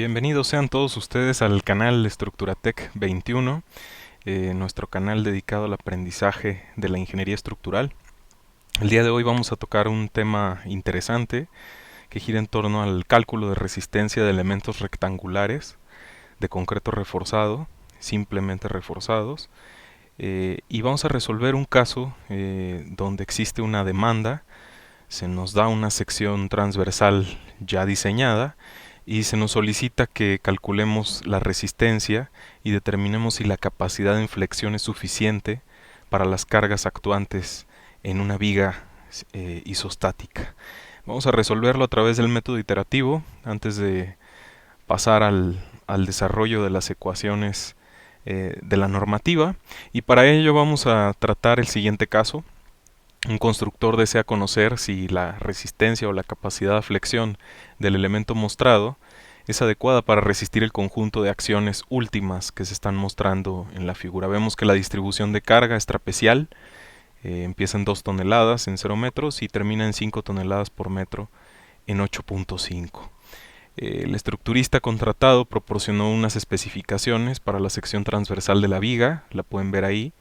Bienvenidos sean todos ustedes al canal Estructuratec 21, nuestro canal dedicado al aprendizaje de la ingeniería estructural. El día de hoy vamos a tocar un tema interesante que gira en torno al cálculo de resistencia de elementos rectangulares de concreto reforzado, simplemente reforzados, y vamos a resolver un caso donde existe una demanda, se nos da una sección transversal ya diseñada y se nos solicita que calculemos la resistencia y determinemos si la capacidad de inflexión es suficiente para las cargas actuantes en una viga isostática. Vamos a resolverlo a través del método iterativo antes de pasar al desarrollo de las ecuaciones de la normativa, y para ello vamos a tratar el siguiente caso. Un constructor desea conocer si la resistencia o la capacidad de flexión del elemento mostrado es adecuada para resistir el conjunto de acciones últimas que se están mostrando en la figura. Vemos que la distribución de carga es trapecial, empieza en 2 toneladas en 0 metros y termina en 5 toneladas por metro en 8.5. El estructurista contratado proporcionó unas especificaciones para la sección transversal de la viga, la pueden ver ahí.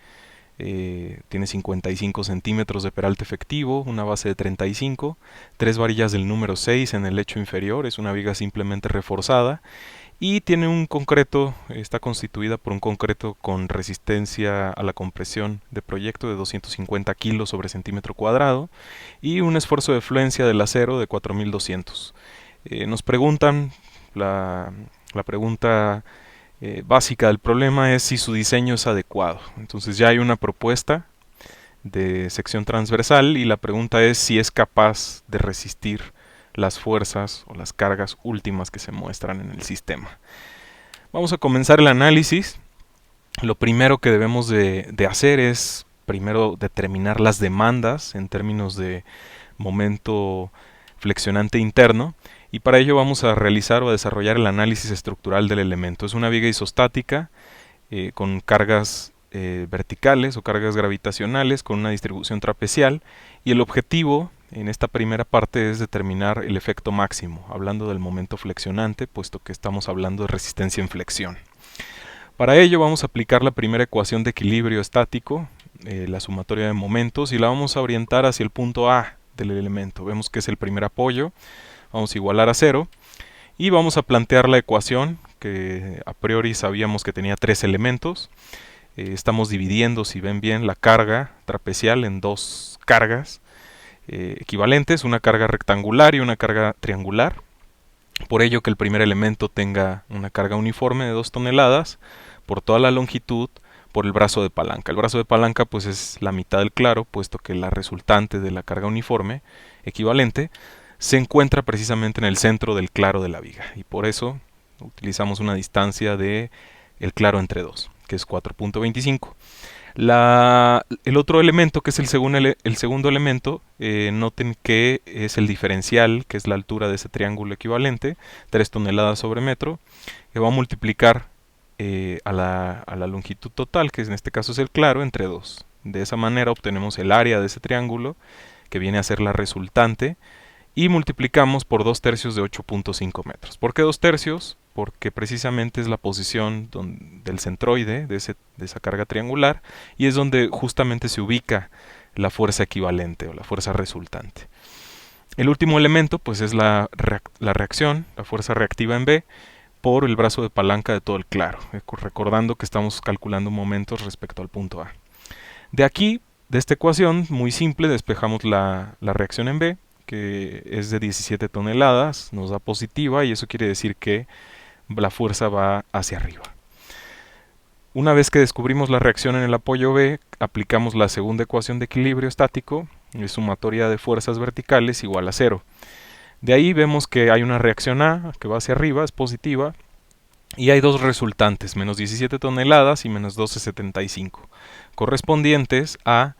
Tiene 55 centímetros de peralte efectivo, una base de 35, 3 varillas del número 6 en el lecho inferior, es una viga simplemente reforzada, y tiene un concreto, está constituida por un concreto con resistencia a la compresión de proyecto de 250 kilos sobre centímetro cuadrado y un esfuerzo de fluencia del acero de 4200. Nos preguntan, la pregunta básica del problema es si su diseño es adecuado. Entonces ya hay una propuesta de sección transversal y la pregunta es si es capaz de resistir las fuerzas o las cargas últimas que se muestran en el sistema. Vamos a comenzar el análisis. Lo primero que debemos de hacer es primero determinar las demandas en términos de momento flexionante interno, y para ello vamos a realizar o a desarrollar el análisis estructural del elemento. Es una viga isostática con cargas verticales o cargas gravitacionales con una distribución trapecial, y el objetivo en esta primera parte es determinar el efecto máximo, hablando del momento flexionante, puesto que estamos hablando de resistencia en flexión. Para ello vamos a aplicar la primera ecuación de equilibrio estático, la sumatoria de momentos, y la vamos a orientar hacia el punto A del elemento. Vemos que es el primer apoyo, vamos a igualar a 0 y vamos a plantear la ecuación que a priori sabíamos que tenía 3 elementos. Estamos dividiendo, si ven bien, la carga trapecial en 2 cargas equivalentes, una carga rectangular y una carga triangular. Por ello que el primer elemento tenga una carga uniforme de 2 toneladas por toda la longitud por el brazo de palanca. El brazo de palanca pues es la mitad del claro, puesto que la resultante de la carga uniforme equivalente se encuentra precisamente en el centro del claro de la viga, y por eso utilizamos una distancia de el claro entre 2, que es 4.25. El otro elemento, que es el segundo elemento, noten que es el diferencial, que es la altura de ese triángulo equivalente, 3 toneladas sobre metro, que va a multiplicar a la longitud total, que en este caso es el claro, entre 2. De esa manera obtenemos el área de ese triángulo, que viene a ser la resultante, y multiplicamos por 2 tercios de 8.5 metros. ¿Por qué 2 tercios? Porque precisamente es la posición del centroide de esa carga triangular, y es donde justamente se ubica la fuerza equivalente o la fuerza resultante. El último elemento pues es la reacción, la fuerza reactiva en B, por el brazo de palanca de todo el claro, recordando que estamos calculando momentos respecto al punto A. De aquí, de esta ecuación muy simple, despejamos la reacción en B, que es de 17 toneladas, nos da positiva, y eso quiere decir que la fuerza va hacia arriba. Una vez que descubrimos la reacción en el apoyo B, aplicamos la segunda ecuación de equilibrio estático, es sumatoria de fuerzas verticales igual a 0. De ahí vemos que hay una reacción A que va hacia arriba, es positiva, y hay dos resultantes, menos 17 toneladas y menos 12,75, correspondientes a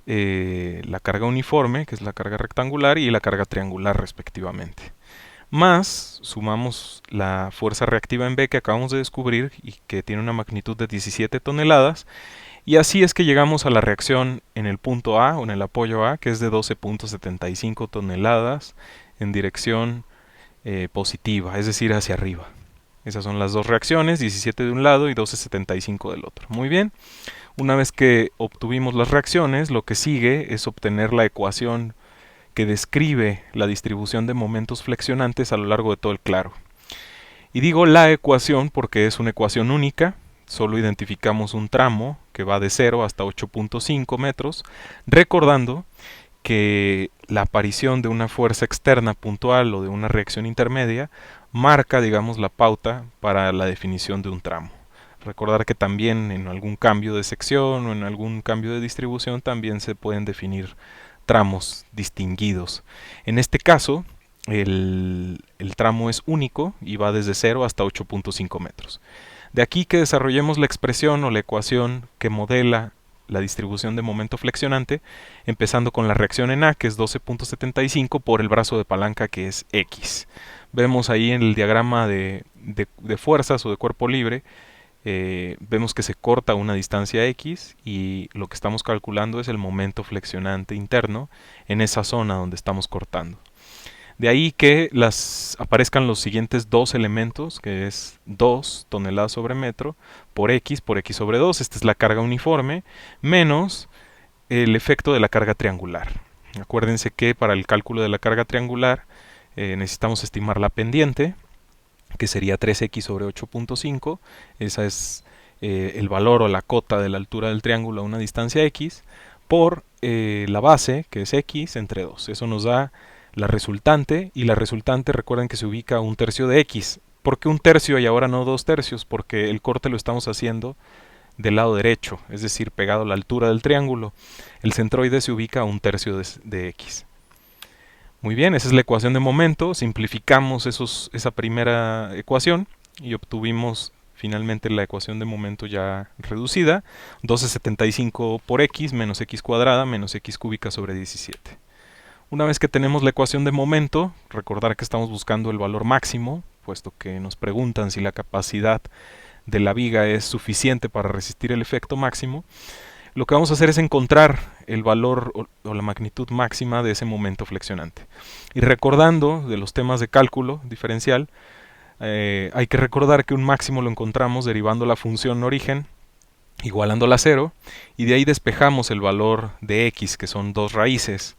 la carga uniforme, que es la carga rectangular, y la carga triangular respectivamente. Más sumamos la fuerza reactiva en B que acabamos de descubrir y que tiene una magnitud de 17 toneladas, y así es que llegamos a la reacción en el punto A o en el apoyo A, que es de 12.75 toneladas en dirección positiva, es decir, hacia arriba. Esas son las dos reacciones, 17 de un lado y 12,75 del otro. Muy bien. Una vez que obtuvimos las reacciones, lo que sigue es obtener la ecuación que describe la distribución de momentos flexionantes a lo largo de todo el claro. Y digo la ecuación porque es una ecuación única, solo identificamos un tramo que va de 0 hasta 8.5 metros, recordando que la aparición de una fuerza externa puntual o de una reacción intermedia marca, digamos, la pauta para la definición de un tramo. Recordar que también en algún cambio de sección o en algún cambio de distribución también se pueden definir tramos distinguidos. En este caso, el tramo es único y va desde 0 hasta 8.5 metros. De aquí que desarrollemos la expresión o la ecuación que modela la distribución de momento flexionante, empezando con la reacción en A, que es 12.75 por el brazo de palanca, que es X. Vemos ahí en el diagrama de fuerzas o de cuerpo libre, vemos que se corta una distancia X y lo que estamos calculando es el momento flexionante interno en esa zona donde estamos cortando. De ahí que aparezcan los siguientes dos elementos, que es 2 toneladas sobre metro por X sobre 2, esta es la carga uniforme, menos el efecto de la carga triangular. Acuérdense que para el cálculo de la carga triangular necesitamos estimar la pendiente, que sería 3X sobre 8.5, esa es el valor o la cota de la altura del triángulo a una distancia X, por la base, que es X, entre 2. Eso nos da la resultante, y la resultante recuerden que se ubica a 1/3 de X. ¿Por qué 1/3 y ahora no 2/3? Porque el corte lo estamos haciendo del lado derecho, es decir, pegado a la altura del triángulo. El centroide se ubica a 1/3 de X. Muy bien, esa es la ecuación de momento. Simplificamos esa primera ecuación y obtuvimos finalmente la ecuación de momento ya reducida. 12,75 por X menos X cuadrada menos X cúbica sobre 17. Una vez que tenemos la ecuación de momento, recordar que estamos buscando el valor máximo, puesto que nos preguntan si la capacidad de la viga es suficiente para resistir el efecto máximo. Lo que vamos a hacer es encontrar el valor o la magnitud máxima de ese momento flexionante. Y recordando de los temas de cálculo diferencial, hay que recordar que un máximo lo encontramos derivando la función origen, igualándola a 0, y de ahí despejamos el valor de x, que son dos raíces.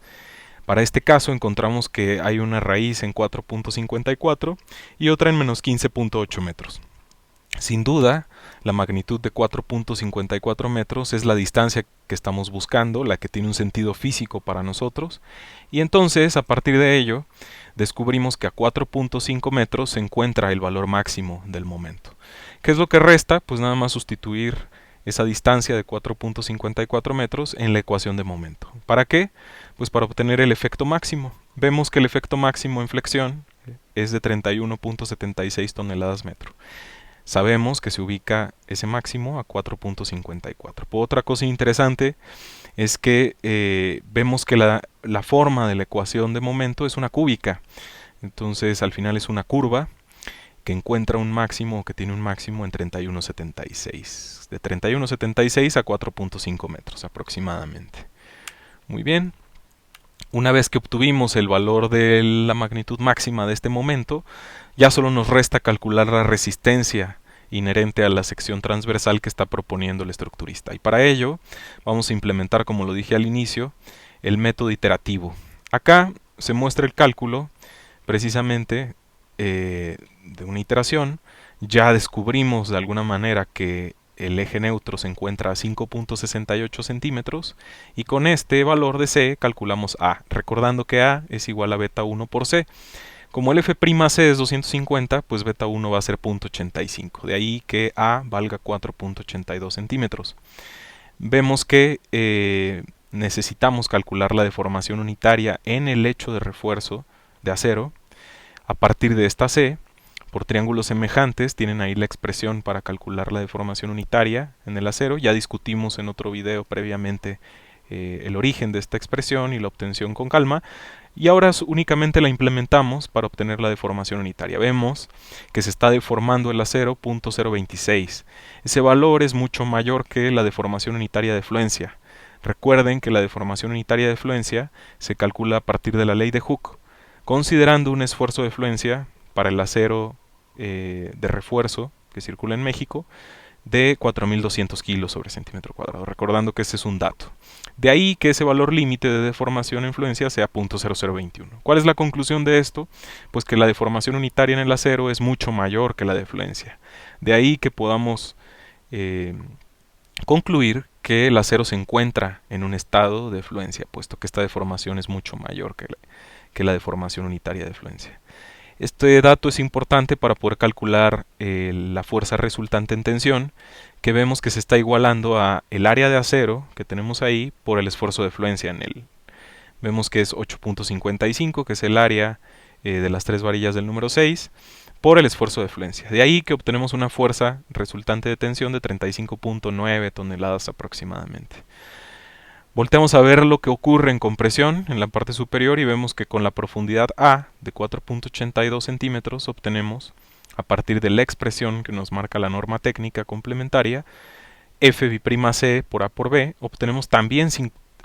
Para este caso encontramos que hay una raíz en 4.54 y otra en menos 15.8 metros. Sin duda, la magnitud de 4.54 metros es la distancia que estamos buscando, la que tiene un sentido físico para nosotros, y entonces, a partir de ello, descubrimos que a 4.5 metros se encuentra el valor máximo del momento. ¿Qué es lo que resta? Pues nada más sustituir esa distancia de 4.54 metros en la ecuación de momento. ¿Para qué? Pues para obtener el efecto máximo. Vemos que el efecto máximo en flexión es de 31.76 toneladas metro. Sabemos que se ubica ese máximo a 4.54. Otra cosa interesante es que vemos que la forma de la ecuación de momento es una cúbica. Entonces al final es una curva que encuentra un máximo, o que tiene un máximo en 31.76. De 31.76 a 4.5 metros aproximadamente. Muy bien. Una vez que obtuvimos el valor de la magnitud máxima de este momento, ya solo nos resta calcular la resistencia inherente a la sección transversal que está proponiendo el estructurista. Y para ello vamos a implementar, como lo dije al inicio, el método iterativo. Acá se muestra el cálculo precisamente de una iteración. Ya descubrimos de alguna manera que el eje neutro se encuentra a 5.68 centímetros y con este valor de C calculamos A, recordando que A es igual a beta 1 por C. Como el F'C es 250, pues beta 1 va a ser 0.85, de ahí que A valga 4.82 centímetros. Vemos que necesitamos calcular la deformación unitaria en el lecho de refuerzo de acero. A partir de esta C, por triángulos semejantes, tienen ahí la expresión para calcular la deformación unitaria en el acero. Ya discutimos en otro video previamente el origen de esta expresión y la obtención con calma. Y ahora únicamente la implementamos para obtener la deformación unitaria. Vemos que se está deformando el acero 0.026. Ese valor es mucho mayor que la deformación unitaria de fluencia. Recuerden que la deformación unitaria de fluencia se calcula a partir de la ley de Hooke, considerando un esfuerzo de fluencia para el acero de refuerzo que circula en México de 4.200 kilos sobre centímetro cuadrado, recordando que ese es un dato. De ahí que ese valor límite de deformación e influencia sea 0.0021. ¿Cuál es la conclusión de esto? Pues que la deformación unitaria en el acero es mucho mayor que la de fluencia. De ahí que podamos concluir que el acero se encuentra en un estado de fluencia, puesto que esta deformación es mucho mayor que la deformación unitaria de fluencia. Este dato es importante para poder calcular la fuerza resultante en tensión, que vemos que se está igualando a el área de acero que tenemos ahí por el esfuerzo de fluencia en él. Vemos que es 8.55, que es el área de las tres varillas del número 6, por el esfuerzo de fluencia. De ahí que obtenemos una fuerza resultante de tensión de 35.9 toneladas aproximadamente. Volteamos a ver lo que ocurre en compresión en la parte superior y vemos que con la profundidad A de 4.82 centímetros obtenemos, a partir de la expresión que nos marca la norma técnica complementaria, F'C por A por B, obtenemos también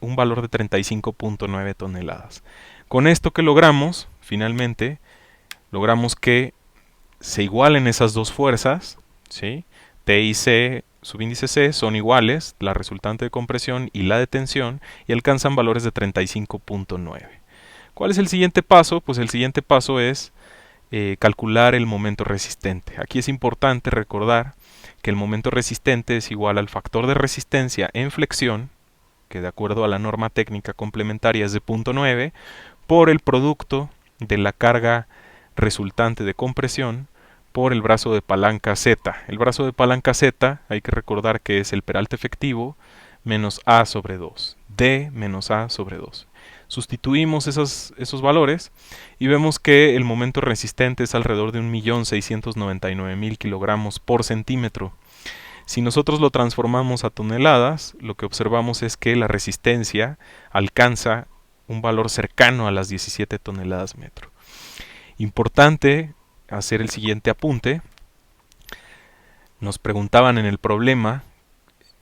un valor de 35.9 toneladas. Con esto que logramos, finalmente, logramos que se igualen esas dos fuerzas, ¿sí? T y C subíndice C son iguales, la resultante de compresión y la de tensión, y alcanzan valores de 35.9. ¿Cuál es el siguiente paso? Pues el siguiente paso es calcular el momento resistente. Aquí es importante recordar que el momento resistente es igual al factor de resistencia en flexión, que de acuerdo a la norma técnica complementaria es de 0.9, por el producto de la carga resultante de compresión por el brazo de palanca Z. El brazo de palanca Z hay que recordar que es el peralte efectivo menos A sobre 2. D menos A sobre 2. Sustituimos esos valores y vemos que el momento resistente es alrededor de 1.699.000 kilogramos por centímetro. Si nosotros lo transformamos a toneladas, lo que observamos es que la resistencia alcanza un valor cercano a las 17 toneladas metro. Importante hacer el siguiente apunte. Nos preguntaban en el problema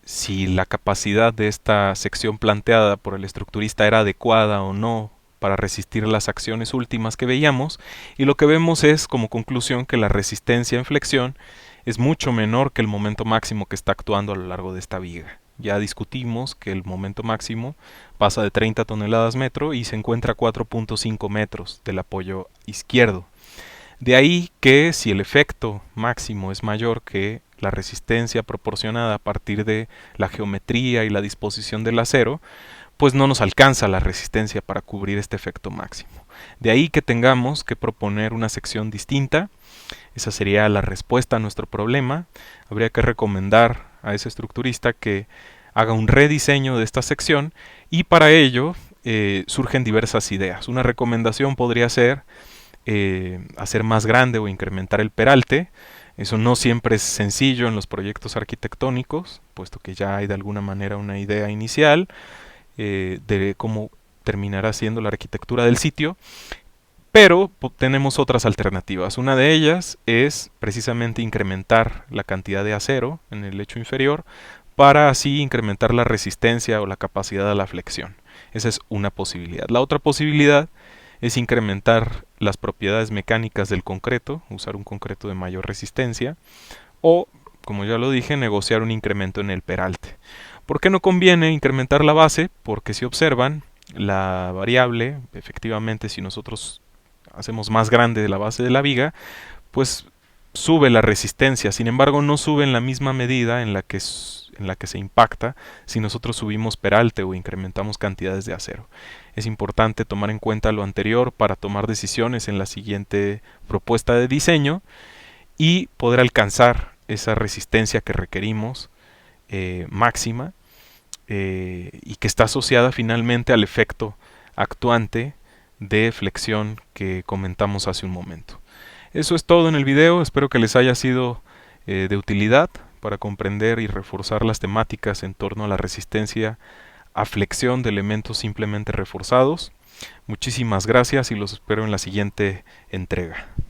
si la capacidad de esta sección planteada por el estructurista era adecuada o no para resistir las acciones últimas que veíamos, y lo que vemos es como conclusión que la resistencia en flexión es mucho menor que el momento máximo que está actuando a lo largo de esta viga. Ya discutimos que el momento máximo pasa de 30 toneladas metro y se encuentra a 4.5 metros del apoyo izquierdo. De ahí que si el efecto máximo es mayor que la resistencia proporcionada a partir de la geometría y la disposición del acero, pues no nos alcanza la resistencia para cubrir este efecto máximo. De ahí que tengamos que proponer una sección distinta. Esa sería la respuesta a nuestro problema. Habría que recomendar a ese estructurista que haga un rediseño de esta sección, y para ello surgen diversas ideas. Una recomendación podría ser hacer más grande o incrementar el peralte. Eso no siempre es sencillo en los proyectos arquitectónicos, puesto que ya hay de alguna manera una idea inicial de cómo terminará siendo la arquitectura del sitio, pero tenemos otras alternativas. Una de ellas es precisamente incrementar la cantidad de acero en el lecho inferior para así incrementar la resistencia o la capacidad a la flexión. Esa es una posibilidad. La otra posibilidad es incrementar las propiedades mecánicas del concreto, usar un concreto de mayor resistencia, o, como ya lo dije, negociar un incremento en el peralte. ¿Por qué no conviene incrementar la base? Porque si observan, la variable, efectivamente, si nosotros hacemos más grande la base de la viga, pues sube la resistencia. Sin embargo, no sube en la misma medida en la que se impacta si nosotros subimos peralte o incrementamos cantidades de acero. Es importante tomar en cuenta lo anterior para tomar decisiones en la siguiente propuesta de diseño y poder alcanzar esa resistencia que requerimos máxima y que está asociada finalmente al efecto actuante de flexión que comentamos hace un momento. Eso es todo en el video. Espero que les haya sido de utilidad para comprender y reforzar las temáticas en torno a la resistencia a flexión de elementos simplemente reforzados. Muchísimas gracias y los espero en la siguiente entrega.